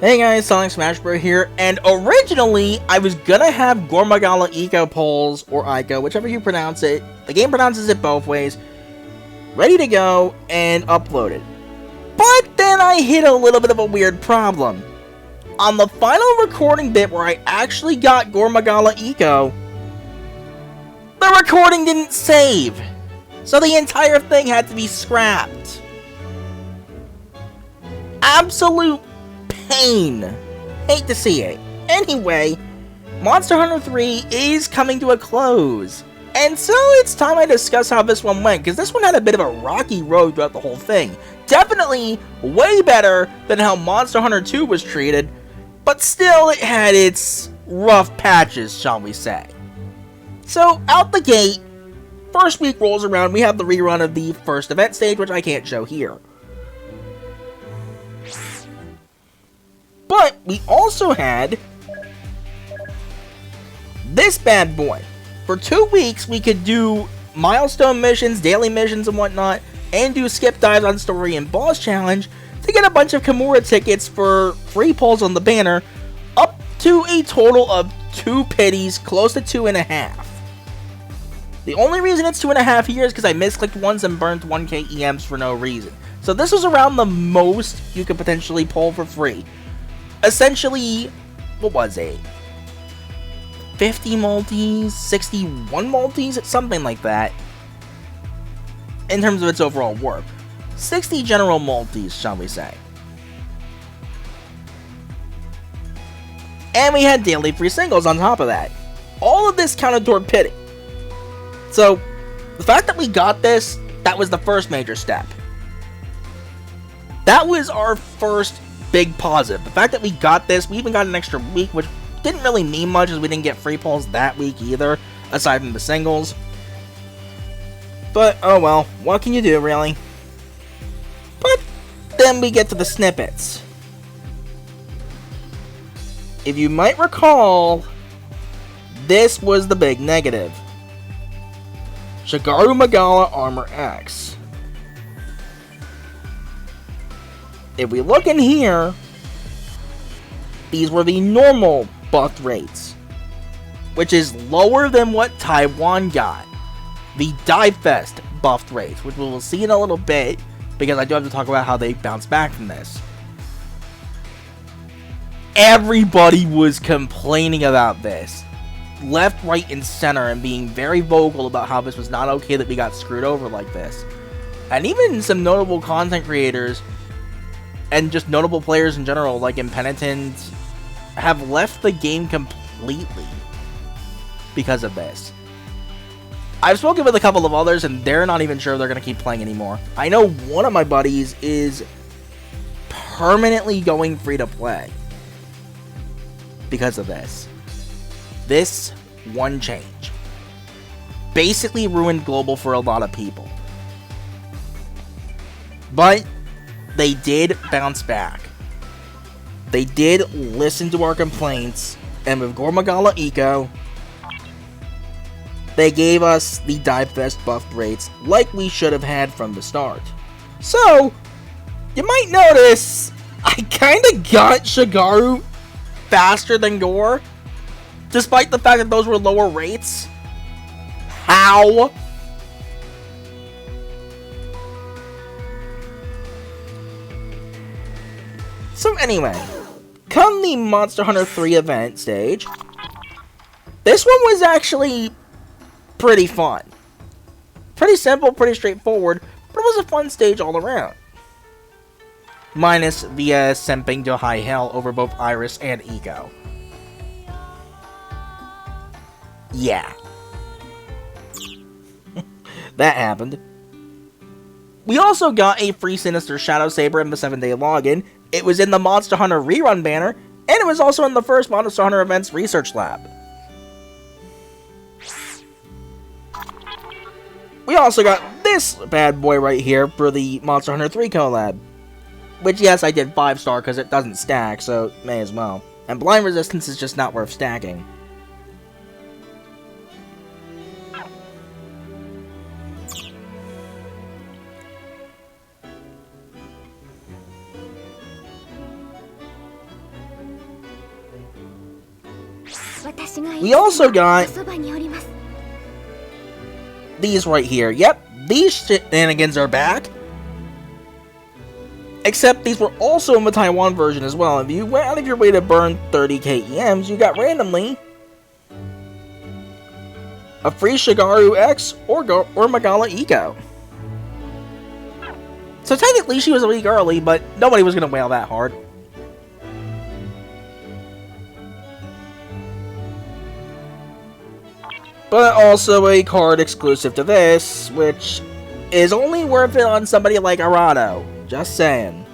Hey guys, Sonic Smash Bros. Here, and originally I was gonna have Gormagala Eco Polls, or Ico, whichever you pronounce it, the game pronounces it both ways, ready to go and uploaded. But then I hit a little bit of a weird problem. On the final recording bit where I actually got Gormagala Eco, the recording didn't save, so the entire thing had to be scrapped. Absolute pain. Hate to see it. Anyway, Monster Hunter 3 is coming to a close. And so it's time I discuss how this one went, because this one had a bit of a rocky road throughout the whole thing. Definitely way better than how Monster Hunter 2 was treated, but still it had its rough patches, shall we say. So, out the gate, first week rolls around, we have the rerun of the first event stage, which I can't show here. But we also had this bad boy. For 2 weeks, we could do milestone missions, daily missions, and whatnot, and do skip dives on story and boss challenge to get a bunch of Kimura tickets for free pulls on the banner, up to a total of 2 pities, close to 2.5. The only reason it's 2.5 here is because I misclicked once and burned 1k EMs for no reason. So this was around the most you could potentially pull for free. Essentially, what was it? 50 multis, 61 multis, something like that. In terms of its overall worth. 60 general multis, shall we say. And we had daily free singles on top of that. All of this counted toward pity. So, the fact that we got this, that was the first major step. That was our first big positive. The fact that we got this, we even got an extra week, which didn't really mean much as we didn't get free pulls that week either, aside from the singles. But, oh well, what can you do, really? But then we get to the snippets. If you might recall, this was the big negative. Shigaru Magala Armor X. If we look in here, these were the normal buffed rates, which is lower than what Taiwan got. The DiVE Fest buffed rates, which we will see in a little bit, because I do have to talk about how they bounce back from this. Everybody was complaining about this, left, right, and center, and being very vocal about how this was not okay that we got screwed over like this. And even some notable content creators and just notable players in general, like Impenitent, have left the game completely because of this. I've spoken with a couple of others, and they're not even sure they're going to keep playing anymore. I know one of my buddies is permanently going free to play because of this. This one change basically ruined Global for a lot of people. But they did bounce back. They did listen to our complaints, and with Gormagala Eco, they gave us the DiVE Fest buffed rates like we should have had from the start. So, you might notice, I kinda got Shigaru faster than Gore, despite the fact that those were lower rates. How? So anyway, come the Monster Hunter 3 event stage, this one was actually pretty fun. Pretty simple, pretty straightforward, but it was a fun stage all around. Minus the simping to high hell over both Iris and Eco. Yeah. That happened. We also got a free Sinister Shadow Saber in the 7-day login. It was in the Monster Hunter rerun banner, and it was also in the first Monster Hunter Events Research Lab. We also got this bad boy right here for the Monster Hunter 3 collab. Which, yes, I did 5-star because it doesn't stack, so may as well. And blind resistance is just not worth stacking. We also got these right here. Yep, these shenanigans are back. Except these were also in the Taiwan version as well. If you went out of your way to burn 30k EMs, you got randomly a free Shigaru X or Magala Eco. So technically she was a week early, but nobody was going to wail that hard. But also a card exclusive to this, which is only worth it on somebody like Arado. Just saying.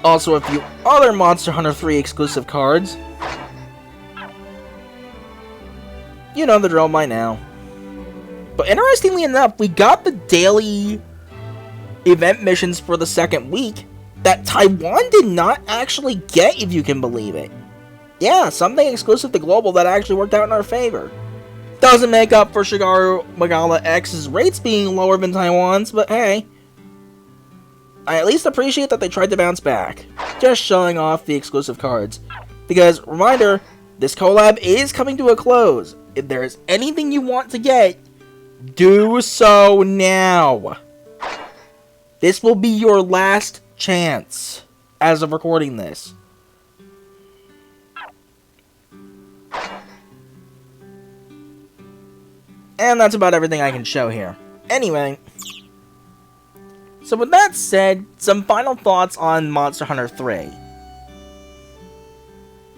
Also a few other Monster Hunter 3 exclusive cards. You know the drill by now. But interestingly enough, we got the daily event missions for the second week that Taiwan did not actually get, if you can believe it. Yeah, something exclusive to Global that actually worked out in our favor. Doesn't make up for Shigaru Magala X's rates being lower than Taiwan's, but hey. I at least appreciate that they tried to bounce back. Just showing off the exclusive cards. Because, reminder, this collab is coming to a close. If there is anything you want to get, do so now. This will be your last chance as of recording this. And that's about everything I can show here. Anyway, so with that said, some final thoughts on Monster Hunter 3.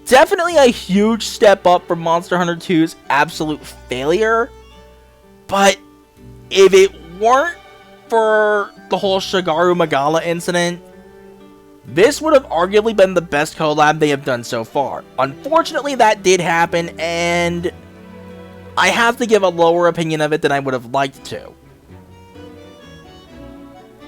Definitely a huge step up from Monster Hunter 2's absolute failure. But if it weren't for the whole Shigaru Magala incident, this would have arguably been the best collab they have done so far. Unfortunately, that did happen, and I have to give a lower opinion of it than I would have liked to.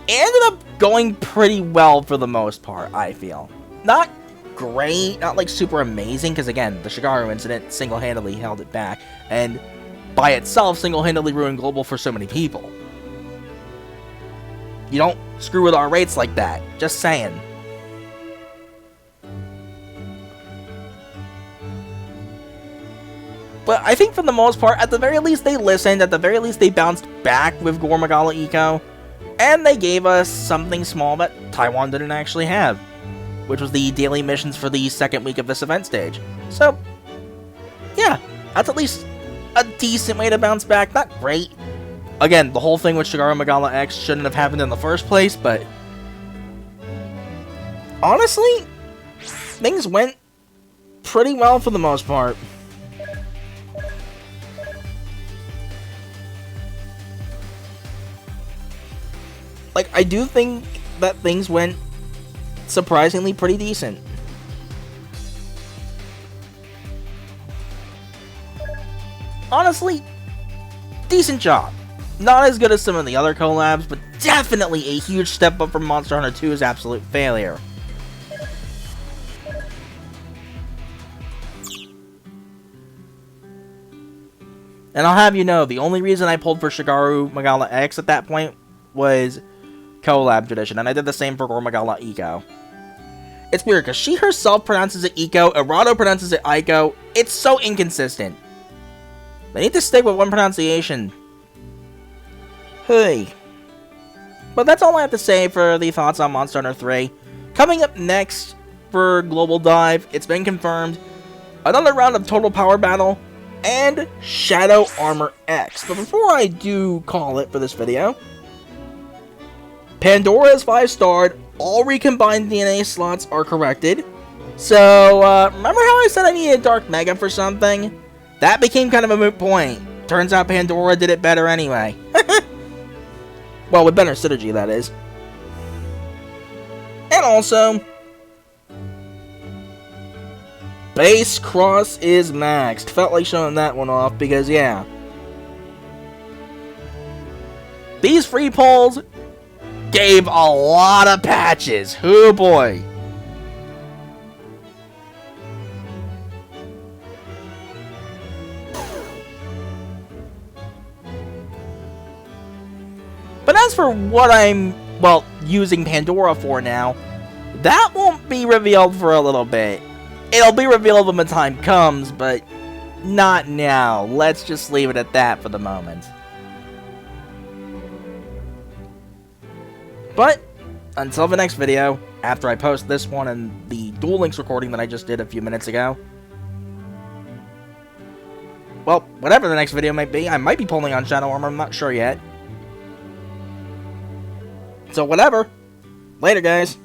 It ended up going pretty well for the most part, I feel. Not great, not like super amazing, because again, the Shigaru incident single-handedly held it back, and by itself single-handedly ruined Global for so many people. You don't screw with our rates like that, just saying. But I think for the most part, at the very least they listened, at the very least they bounced back with Gore Magala Eco, and they gave us something small that Taiwan didn't actually have, which was the daily missions for the second week of this event stage. So, yeah, that's at least a decent way to bounce back. Not great. Again, the whole thing with Shigaru Magala X shouldn't have happened in the first place, but honestly, things went pretty well for the most part. Like, I do think that things went surprisingly pretty decent. Honestly, decent job. Not as good as some of the other collabs, but definitely a huge step up from Monster Hunter 2's absolute failure. And I'll have you know, the only reason I pulled for Shigaru Magala X at that point was collab tradition, and I did the same for Gore Magala Eco. It's weird, because she herself pronounces it Eco, Arado pronounces it Ico. It's so inconsistent. They need to stick with one pronunciation. Hey. But that's all I have to say for the thoughts on Monster Hunter 3. Coming up next for Global Dive, it's been confirmed, another round of Total Power Battle, and Shadow Armor X. But before I do call it for this video, Pandora is 5-starred, all recombined DNA slots are corrected. So, remember how I said I needed Dark Mega for something? That became kind of a moot point. Turns out Pandora did it better anyway. Well, with better synergy, that is. And also, Base Cross is maxed. Felt like showing that one off because, yeah. These free pulls gave a lot of patches. Oh boy. But as for what I'm well, using Pandora for now, that won't be revealed for a little bit. It'll be revealed when the time comes, but not now. Let's just leave it at that for the moment. But, until the next video, after I post this one and the Duel Links recording that I just did a few minutes ago, well, whatever the next video might be, I might be pulling on Shadow Armor, I'm not sure yet. So whatever. Later, guys.